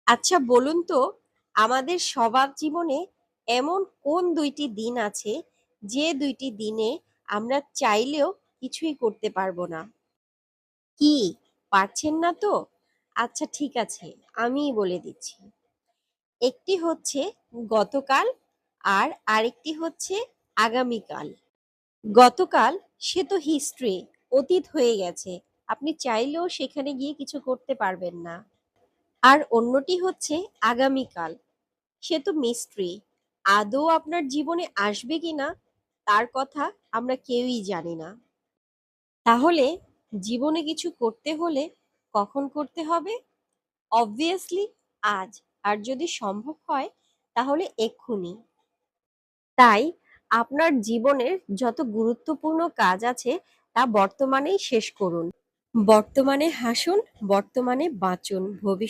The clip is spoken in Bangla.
আচ্ছা বলুন তো, আমাদের সবার জীবনে এমন কোন ২ টি দিন আছে, যে ২ টি দিনে আমরা চাইলেও কিছুই করতে পারব না? কি পারছেন না তো? আচ্ছা ঠিক আছে, আমিই বলে দিচ্ছি। একটি হচ্ছে গতকাল আর আরেকটি হচ্ছে আগামীকাল। গতকাল সে তো হিস্ট্রি, অতীত হয়ে গেছে। আপনি চাইলেও সেখানে গিয়ে কিছু করতে পারবেন না। আর অন্যটি হচ্ছে আগামীকাল। সে তো মিস্ট্রি। আদৌ আপনার জীবনে আসবে কিনা তার কথা আমরা কেউই জানি না। তাহলে জীবনে কিছু করতে হলে কখন করতে হবে? অবভিয়াসলি আজ। আর যদি সম্ভব হয় তাহলে এক্ষুনি। তাই আপনার জীবনের যত গুরুত্বপূর্ণ কাজ আছে তা বর্তমানেই শেষ করুন। বর্তমানে হাসুন, বর্তমানে বাঁচুন, ভবিষ্যৎ